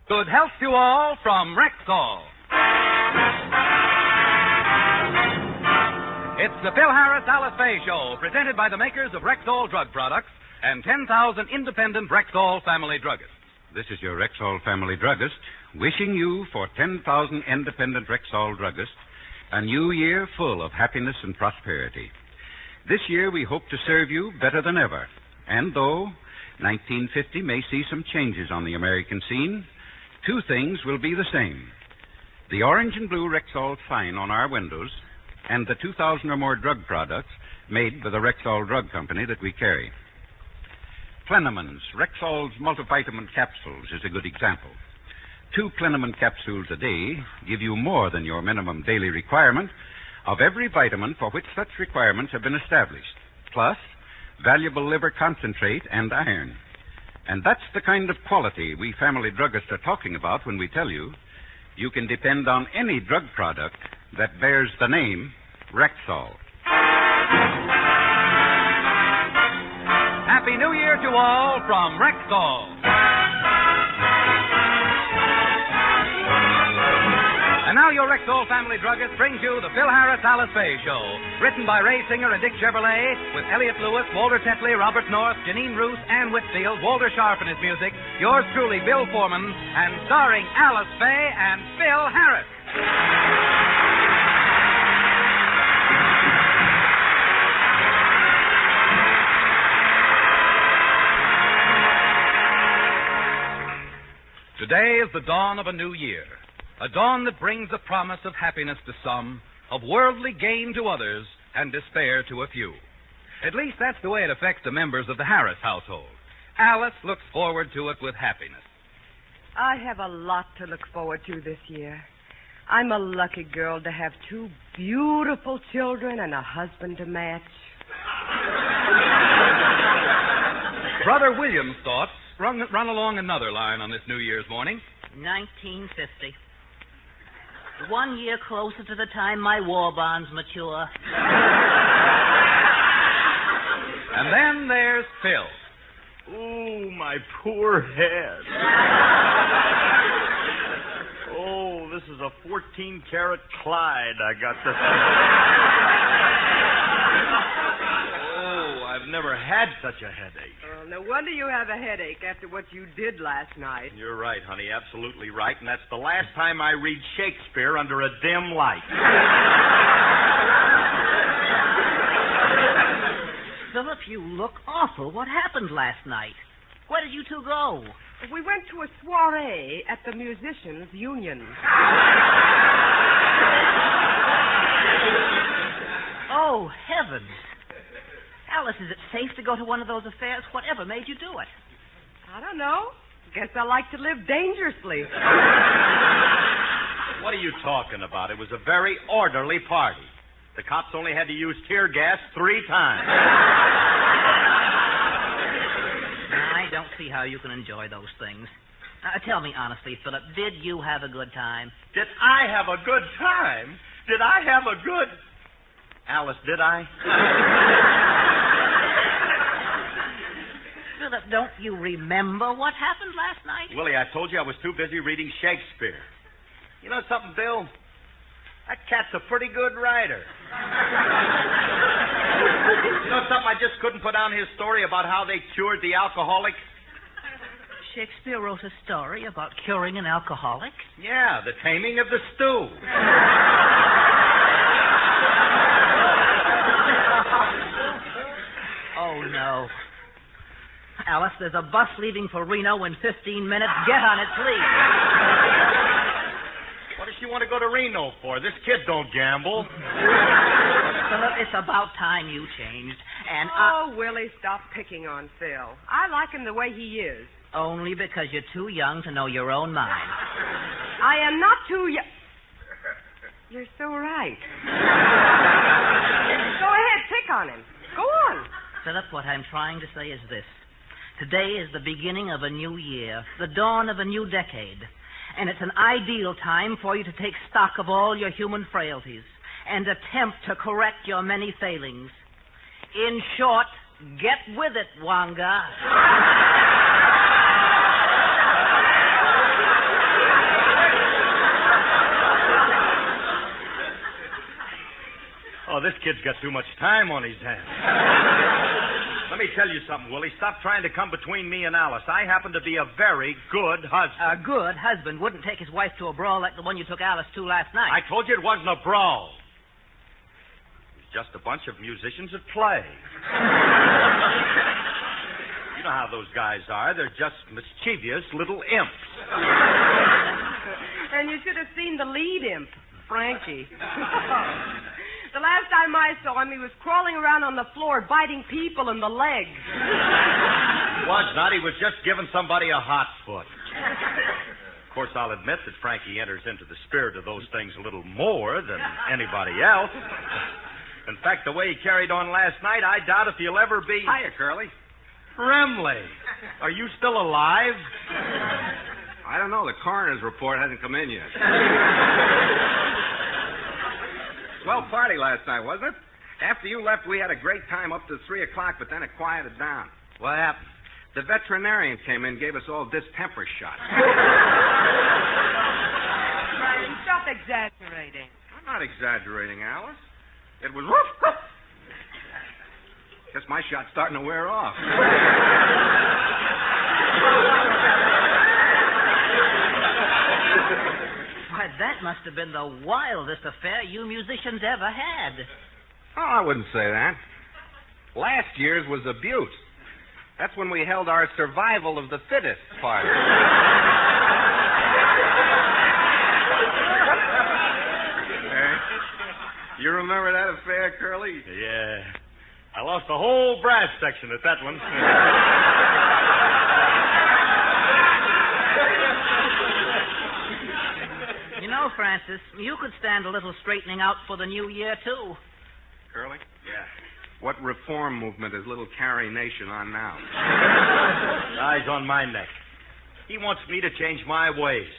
Good health to all from Rexall. It's the Phil Harris Alice Faye Show, presented by the makers of Rexall drug products and 10,000 independent Rexall family druggists. This is your Rexall family druggist, wishing you, for 10,000 independent Rexall druggists, a new year full of happiness and prosperity. This year we hope to serve you better than ever. And though 1950 may see some changes on the American scene, two things will be the same. The orange and blue Rexall sign on our windows and the 2,000 or more drug products made by the Rexall Drug Company that we carry. Plenamons, Rexall's multivitamin capsules, is a good example. 2 Plenamon capsules a day give you more than your minimum daily requirement of every vitamin for which such requirements have been established, plus valuable liver concentrate and iron. And that's the kind of quality we family druggists are talking about when we tell you you can depend on any drug product that bears the name Rexall. Happy New Year to all from Rexall. And now your Rexall family druggist brings you the Phil Harris Alice Faye Show. Written by Ray Singer and Dick Chevrolet, with Elliot Lewis, Walter Tetley, Robert North, Janine Roos, Ann Whitfield, Walter Sharp in his music, yours truly, Bill Foreman, and starring Alice Faye and Phil Harris. Today is the dawn of a new year. A dawn that brings the promise of happiness to some, of worldly gain to others, and despair to a few. At least that's the way it affects the members of the Harris household. Alice looks forward to it with happiness. I have a lot to look forward to this year. I'm a lucky girl to have 2 beautiful children and a husband to match. Brother William's thoughts run along another line on this New Year's morning. 1950. 1 year closer to the time my war bonds mature. And then there's Phil. Oh, my poor head. Oh, this is a 14-karat Clyde I got this. Oh, I've never had such a headache. No wonder you have a headache after what you did last night. You're right, honey, absolutely right. And that's the last time I read Shakespeare under a dim light. Philip, you look awful. What happened last night? Where did you two go? We went to a soiree at the Musicians' Union. Oh, heavens. Alice, is it safe to go to one of those affairs? Whatever made you do it? I don't know. Guess I like to live dangerously. What are you talking about? It was a very orderly party. The cops only had to use tear gas 3 times. I don't see how you can enjoy those things. Tell me honestly, Philip, did you have a good time? Did I have a good time? Did I have a good... Alice, did I? Philip, don't you remember what happened last night? Willie, I told you I was too busy reading Shakespeare. You know something, Bill? That cat's a pretty good writer. You know something? I just couldn't put down his story about how they cured the alcoholic. Shakespeare wrote a story about curing an alcoholic? Yeah, the taming of the stew. Oh, no. Alice, there's a bus leaving for Reno in 15 minutes. Get on it, please. What does she want to go to Reno for? This kid don't gamble. Philip, it's about time you changed. And Oh, Willie, stop picking on Phil. I like him the way he is. Only because you're too young to know your own mind. I am not too young. You're so right. Go ahead, pick on him. Go on. Philip, what I'm trying to say is this. Today is the beginning of a new year, the dawn of a new decade. And it's an ideal time for you to take stock of all your human frailties and attempt to correct your many failings. In short, get with it, Wanga. this kid's got too much time on his hands. Let me tell you something, Willie. Stop trying to come between me and Alice. I happen to be a very good husband. A good husband wouldn't take his wife to a brawl like the one you took Alice to last night. I told you it wasn't a brawl. It was just a bunch of musicians at play. You know how those guys are. They're just mischievous little imps. And you should have seen the lead imp, Frankie. The last time I saw him, he was crawling around on the floor, biting people in the legs. Was not. He was just giving somebody a hot foot. Of course, I'll admit that Frankie enters into the spirit of those things a little more than anybody else. In fact, the way he carried on last night, I doubt if he'll ever be... Hiya, Curly. Brimley, are you still alive? I don't know. The coroner's report hasn't come in yet. Swell party last night, wasn't it? After you left, we had a great time up to 3 o'clock, but then it quieted down. What happened? The veterinarian came in and gave us all distemper shots. Frankie, stop exaggerating. I'm not exaggerating, Alice. It was woof, woof. Guess my shot's starting to wear off. Why, that must have been the wildest affair you musicians ever had. Oh, I wouldn't say that. Last year's was a beaut. That's when we held our survival of the fittest party. Hey, you remember that affair, Curly? Yeah. I lost the whole brass section at that one. You know, Francis, you could stand a little straightening out for the new year, too. Curly? Yeah. What reform movement is little Carrie Nation on now? Eyes on my neck. He wants me to change my ways.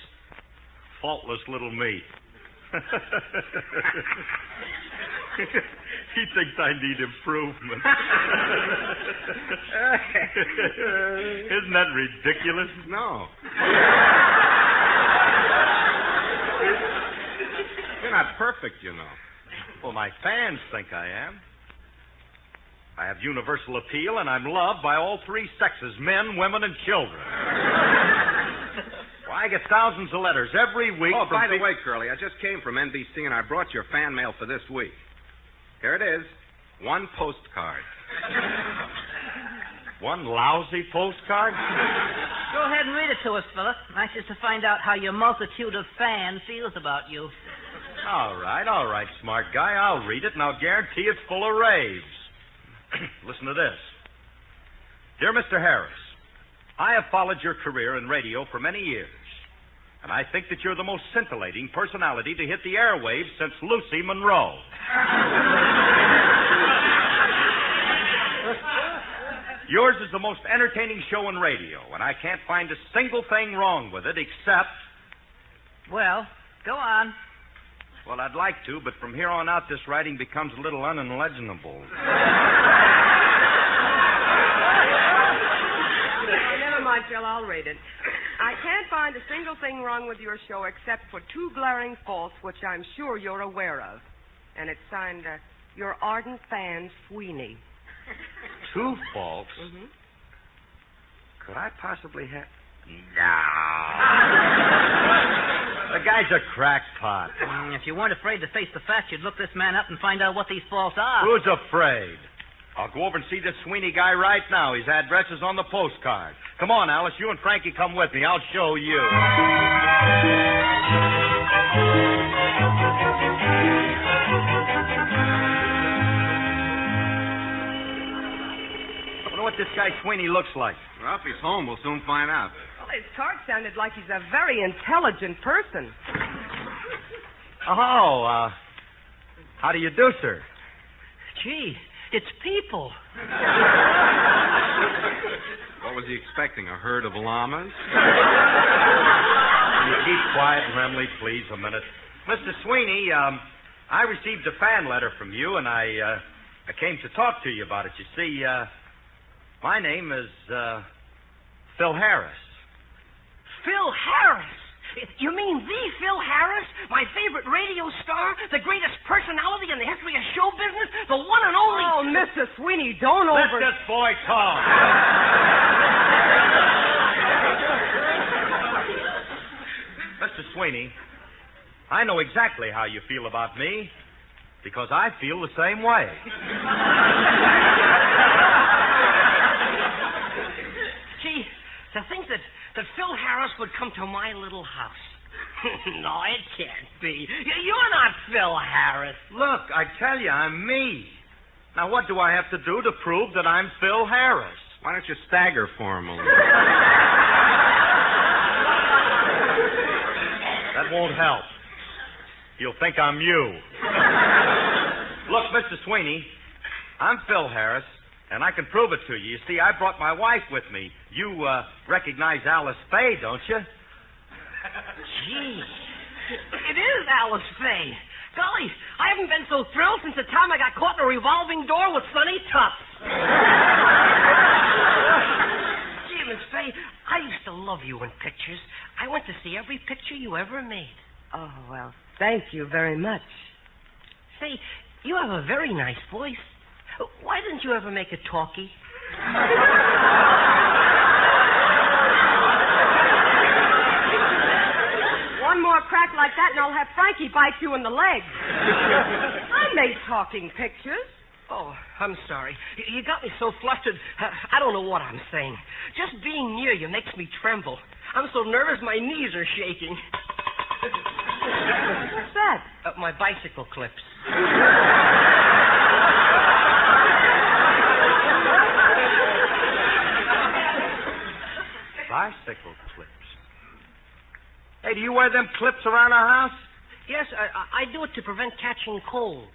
Faultless little me. He thinks I need improvement. Isn't that ridiculous? No. You're not perfect, you know. Well, my fans think I am. I have universal appeal, and I'm loved by all three sexes, men, women, and children. Well, I get thousands of letters every week. Oh, by the way, Curly, I just came from NBC, and I brought your fan mail for this week. Here it is. One postcard. One lousy postcard? Go ahead and read it to us, Philip. Anxious to find out how your multitude of fans feels about you. All right, smart guy. I'll read it, and I'll guarantee it's full of raves. Listen to this. Dear Mr. Harris, I have followed your career in radio for many years, and I think that you're the most scintillating personality to hit the airwaves since Lucy Monroe. Yours is the most entertaining show in radio, and I can't find a single thing wrong with it except... Well, go on. Well, I'd like to, but from here on out, this writing becomes a little unintelligible. Never mind, Phil, I'll read it. I can't find a single thing wrong with your show except for two glaring faults, which I'm sure you're aware of. And it's signed, your ardent fan, Sweeney. Two faults? Mm-hmm. Could I possibly have... No. The guy's a crackpot. If you weren't afraid to face the facts, you'd look this man up and find out what these faults are. Who's afraid? I'll go over and see this Sweeney guy right now. His address is on the postcard. Come on, Alice. You and Frankie come with me. I'll show you. I wonder what this guy Sweeney looks like. Well, if he's home, we'll soon find out. Well, his card sounded like he's a very intelligent person. Oh, how do you do, sir? Gee, it's people. What was he expecting, a herd of llamas? Will you keep quiet, Remley, please, a minute. Mr. Sweeney, I received a fan letter from you, and I came to talk to you about it. You see, my name is Phil Harris. Phil Harris? You mean the Phil Harris, my favorite radio star, the greatest personality in the history of show business, the one and only... Oh, Mr. Sweeney, don't Let this boy talk. Mr. Sweeney, I know exactly how you feel about me, because I feel the same way. Gee, to think that Phil Harris would come to my little house. No, it can't be. You're not Phil Harris. Look, I tell you, I'm me. Now, what do I have to do to prove that I'm Phil Harris? Why don't you stagger for him a little? That won't help. You'll think I'm you. Look, Mr. Sweeney, I'm Phil Harris, and I can prove it to you. You see, I brought my wife with me. You recognize Alice Faye, don't you? Gee, it is Alice Faye. Golly, I haven't been so thrilled since the time I got caught in a revolving door with Sonny Tufts. Gee, Miss Faye, I used to love you in pictures. I went to see every picture you ever made. Oh, well, thank you very much. Say, you have a very nice voice. Why didn't you ever make a talkie? One more crack like that and I'll have Frankie bite you in the leg. I made talking pictures. Oh, I'm sorry. You got me so flustered, I don't know what I'm saying. Just being near you makes me tremble. I'm so nervous my knees are shaking. What's that? My bicycle clips. Bicycle clips. Hey, do you wear them clips around the house? Yes, I do it to prevent catching cold.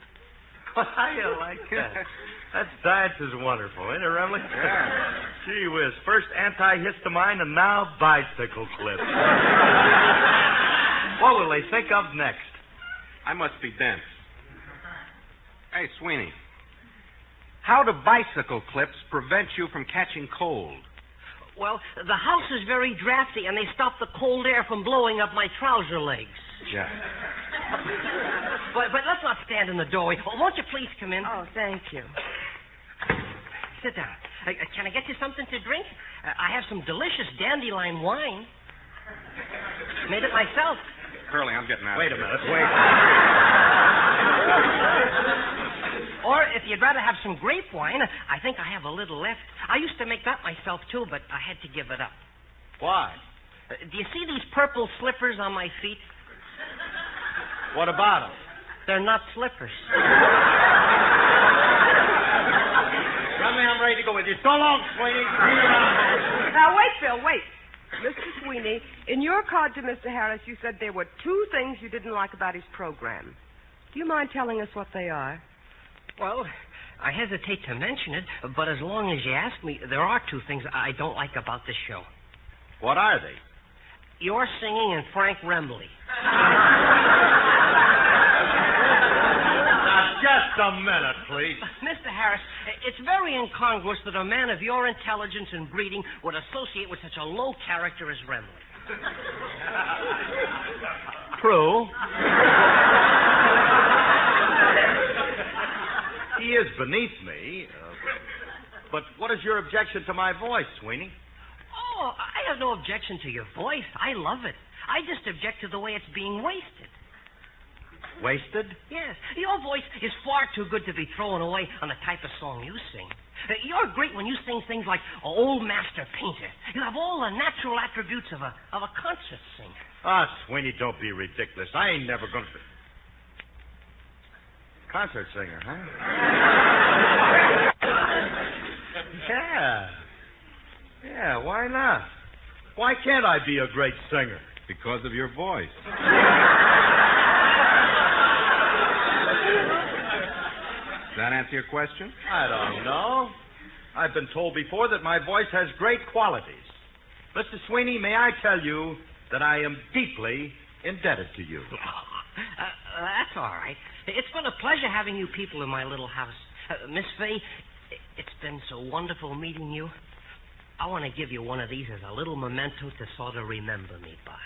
How you like that? That science is wonderful, ain't it, Remley? Yeah. Gee whiz, first antihistamine and now bicycle clips. What will they think of next? I must be dense. Hey, Sweeney, how do bicycle clips prevent you from catching cold? Well, the house is very drafty, and they stop the cold air from blowing up my trouser legs. Yeah. But let's not stand in the doorway. Won't you please come in? Oh, thank you. Sit down. Can I get you something to drink? I have some delicious dandelion wine. Made it myself. Curly, I'm getting out Wait of a here. minute, wait. Or if you'd rather have some grape wine, I think I have a little left. I used to make that myself, too, but I had to give it up. Why? Do you see these purple slippers on my feet? What about them? They're not slippers. Remley, I'm ready to go with you. So long, Sweeney. Now, wait, Phil, wait. Mr. Sweeney, in your card to Mr. Harris, you said there were 2 things you didn't like about his program. Do you mind telling us what they are? Well, I hesitate to mention it, but as long as you ask me, there are 2 things I don't like about this show. What are they? Your singing and Frank Remley. Now, just a minute, please. Mr. Harris, it's very incongruous that a man of your intelligence and breeding would associate with such a low character as Remley. True. He is beneath me. But what is your objection to my voice, Sweeney? Oh, I have no objection to your voice. I love it. I just object to the way it's being wasted. Wasted? Yes. Your voice is far too good to be thrown away on the type of song you sing. You're great when you sing things like Old Master Painter. You have all the natural attributes of a concert singer. Ah, Sweeney, don't be ridiculous. I ain't never going to... Concert singer, huh? Yeah, why not? Why can't I be a great singer? Because of your voice. Does that answer your question? I don't know. I've been told before that my voice has great qualities. Mr. Sweeney, may I tell you that I am deeply indebted to you. That's all right. It's been a pleasure having you people in my little house. Miss Faye, it's been so wonderful meeting you. I want to give you one of these as a little memento to sort of remember me by.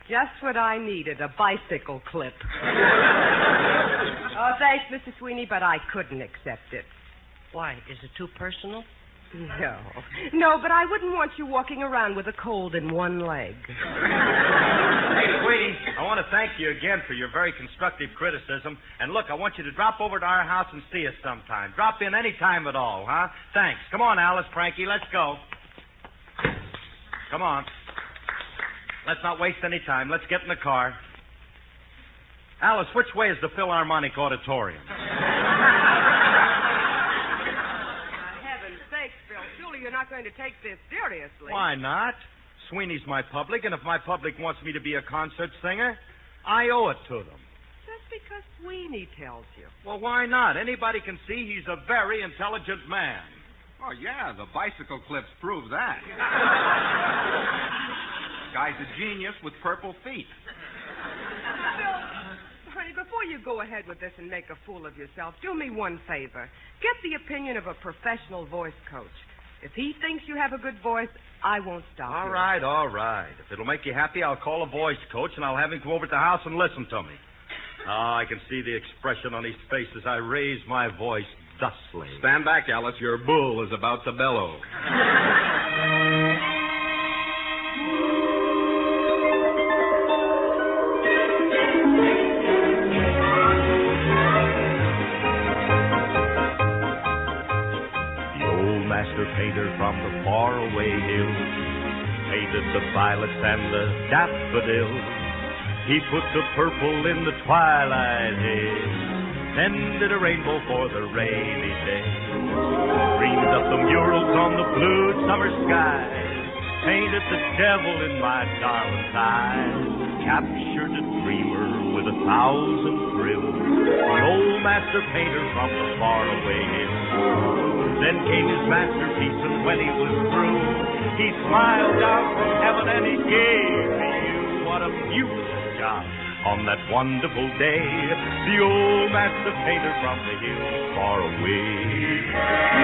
Just what I needed, a bicycle clip. Oh, thanks, Mr. Sweeney, but I couldn't accept it. Why? Is it too personal? No, but I wouldn't want you walking around with a cold in one leg. Hey, sweetie, I want to thank you again for your very constructive criticism. And look, I want you to drop over to our house and see us sometime. Drop in any time at all, huh? Thanks. Come on, Alice, Frankie, let's go. Come on. Let's not waste any time. Let's get in the car. Alice, which way is the Philharmonic Auditorium? Heaven's sakes, Phil. Surely you're not going to take this seriously. Why not? Sweeney's my public, and if my public wants me to be a concert singer, I owe it to them. Just because Sweeney tells you. Well, why not? Anybody can see he's a very intelligent man. Oh, yeah, the bicycle clips prove that. Guy's a genius with purple feet. Phil, honey, before you go ahead with this and make a fool of yourself, do me one favor. Get the opinion of a professional voice coach. If he thinks you have a good voice, I won't stop All you. right. If it'll make you happy, I'll call a voice coach, and I'll have him come over to the house and listen to me. I can see the expression on his face as I raise my voice thusly. Stand back, Alice. Your bull is about to bellow. Master painter from the faraway hills painted the violets and the daffodils. He put the purple in the twilight haze, then did a rainbow for the rainy day. Dreamed up the murals on the blue summer sky, painted the devil in my darling's eyes, captured a dreamer with 1,000 thrills. The old master painter from the faraway hills. Then came his masterpiece, and when he was through, he smiled down from heaven and he gave me you. What a beautiful job on that wonderful day. The old master painter from the hills far away.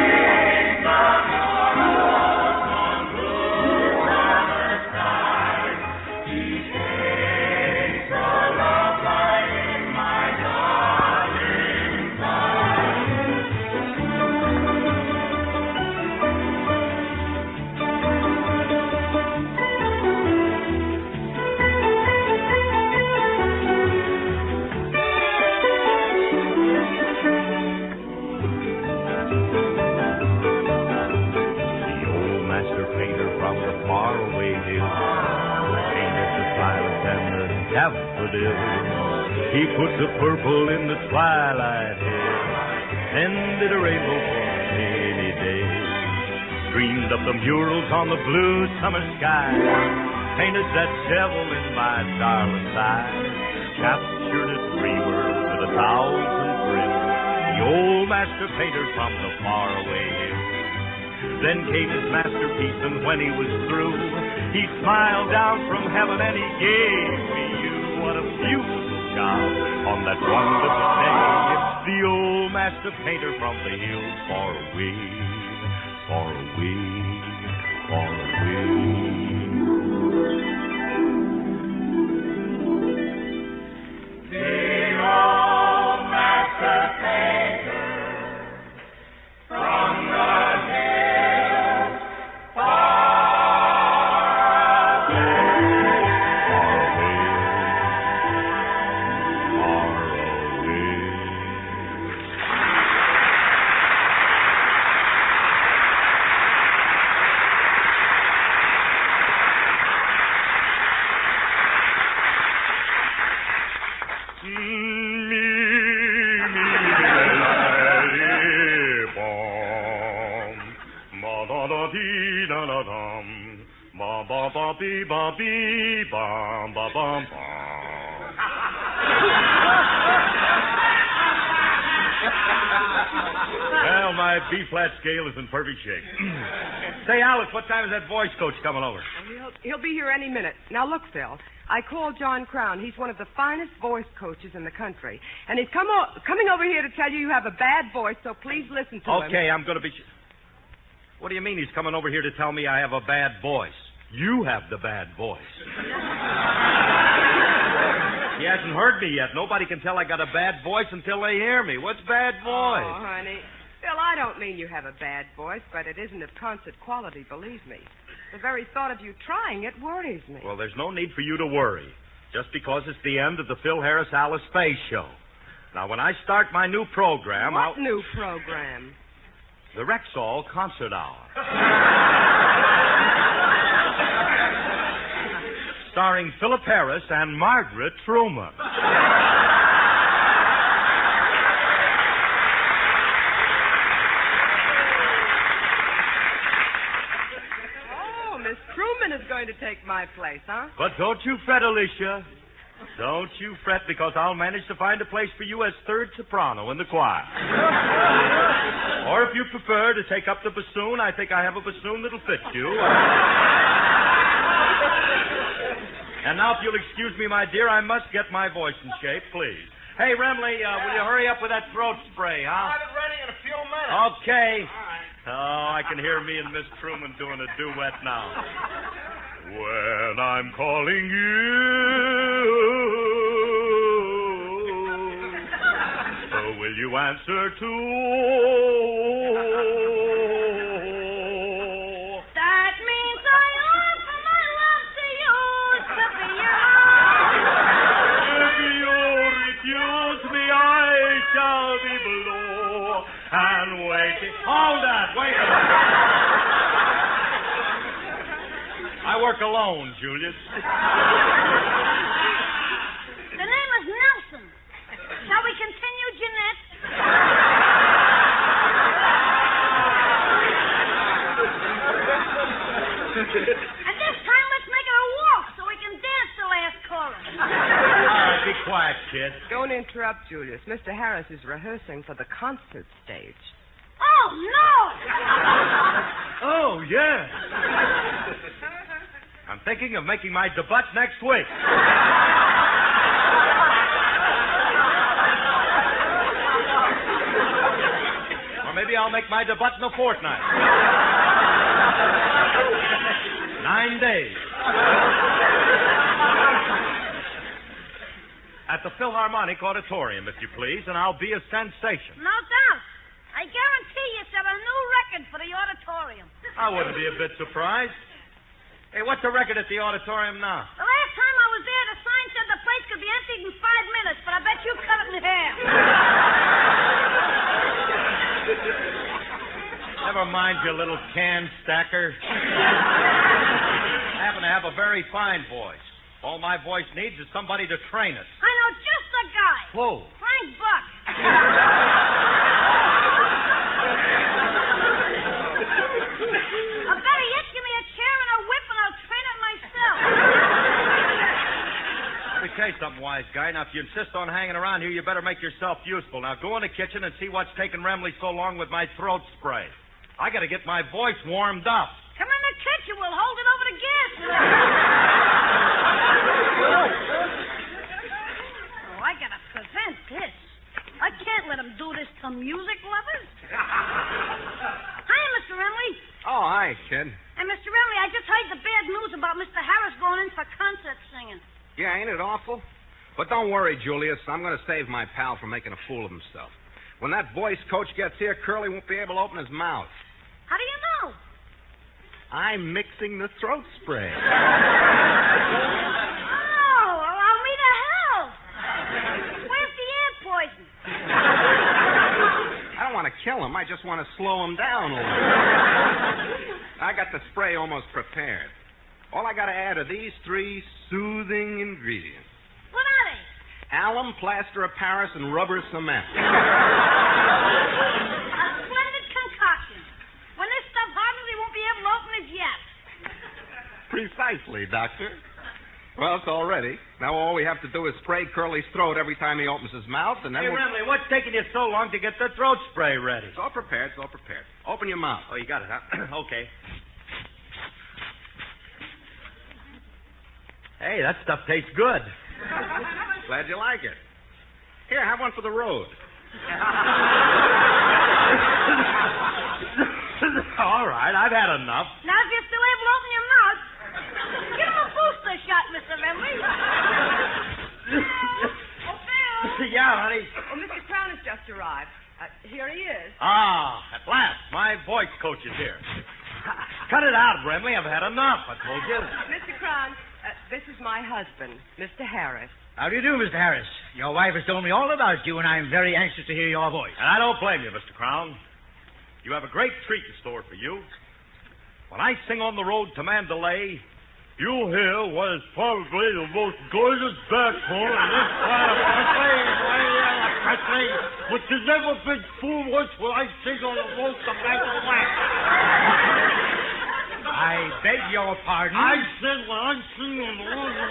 He put the purple in the twilight haze, then did a rainbow for a rainy day. Dreamed up the murals on the blue summer sky, painted that devil in my darling's eyes, captured a dreamer with 1,000 thrills. The old master painter from the faraway hills. Then came his masterpiece, and when he was through, he smiled down from heaven and he gave me you. What a beautiful job on that wonderful day. The old master painter from the hills far away, far away, far away. The old master painter from the hills far Well, my B-flat scale is in perfect shape. Say, Alice, what time is that voice coach coming over? He'll be here any minute. Now, look, Phil, I called John Crown. He's one of the finest voice coaches in the country. And he's coming over here to tell you have a bad voice, so please listen to him. Okay, I'm going to be... What do you mean he's coming over here to tell me I have a bad voice? You have the bad voice. hasn't heard me yet. Nobody can tell I got a bad voice until they hear me. What's bad voice? Oh, honey. Phil, I don't mean you have a bad voice, but it isn't of concert quality, believe me. The very thought of you trying it worries me. Well, there's no need for you to worry. Just because it's the end of the Phil Harris Alice Faye show. Now, when I start my new program, What new program? The Rexall Concert Hour. Starring Philip Harris and Margaret Truman. Oh, Miss Truman is going to take my place, huh? But don't you fret, Alicia. Don't you fret, because I'll manage to find a place for you as third soprano in the choir. Or if you prefer to take up the bassoon, I think I have a bassoon that'll fit you. And now, if you'll excuse me, my dear, I must get my voice in shape, please. Hey, Remley, will you hurry up with that throat spray, huh? I'll have it ready in a few minutes. Okay. All right. Oh, I can hear me and Miss Truman doing a duet now. When I'm calling you, will you answer too? That means I offer my love to you to be yours. If you refuse me, I shall be below and waiting. Hold that, wait a minute. I work alone, Julius. The name is Nelson. Shall we continue, Jeanette? And this time, let's make it a walk so we can dance the last chorus. All right, be quiet, kid. Don't interrupt, Julius. Mr. Harris is rehearsing for the concert stage. Oh, no! Oh, yeah. I'm thinking of making my debut next week. Or maybe I'll make my debut in a fortnight. 9 days. At the Philharmonic Auditorium, if you please, and I'll be a sensation. No doubt. I guarantee you set a new record for the auditorium. I wouldn't be a bit surprised. Hey, what's the record at the auditorium now? The last time I was there, the sign said the place could be emptied in 5 minutes, but I bet you cut it in half. Never mind, you little can stacker. I happen to have a very fine voice. All my voice needs is somebody to train it. I know just the guy. Who? Frank Buck. Better yet, give me a chair and a whip, and I'll train it myself. Let me tell you something, wise guy. Now, if you insist on hanging around here, you better make yourself useful. Now, go in the kitchen and see what's taking Remley so long with my throat spray. I got to get my voice warmed up. Come in the kitchen. We'll hold it over the gas. Oh, I got to prevent this. I can't let him do this to music lovers. Hi, Mr. Remley. Oh, hi, kid. And Mr. Remley, I just heard the bad news about Mr. Harris going in for concert singing. Yeah, ain't it awful? But don't worry, Julius. I'm going to save my pal from making a fool of himself. When that voice coach gets here, Curly won't be able to open his mouth. How do you know? I'm mixing the throat spray. Oh, well, I'll need a help. Where's the air poison? I don't want to kill him. I just want to slow him down a little. I got the spray almost prepared. All I got to add are these 3 soothing ingredients. What are they? Alum, plaster of Paris, and rubber cement. A splendid concoction. When this stuff hardens, he won't be able to open his yap. Precisely, Doctor. Well, it's all ready. Now all we have to do is spray Curly's throat every time he opens his mouth, and then Hey, Remley, what's taking you so long to get the throat spray ready? It's all prepared. It's all prepared. Open your mouth. Oh, you got it, huh? Okay. Hey, that stuff tastes good. Glad you like it. Here, have one for the road. All right, I've had enough. Now, if you're still able to open your mouth, give him a booster shot, Mr. Remley. just arrived. Here he is. Ah, at last. My voice coach is here. Cut it out, Brimley. I've had enough, I told you. Mr. Crown, this is my husband, Mr. Harris. How do you do, Mr. Harris? Your wife has told me all about you, and I'm very anxious to hear your voice. And I don't blame you, Mr. Crown. You have a great treat in store for you. When I sing on the road to Mandalay, you'll hear what is probably the most gorgeous baritone in this part of country, which has never been fooled once when I sing on the road to Mandalay. I beg your pardon. I said when I sing on the road to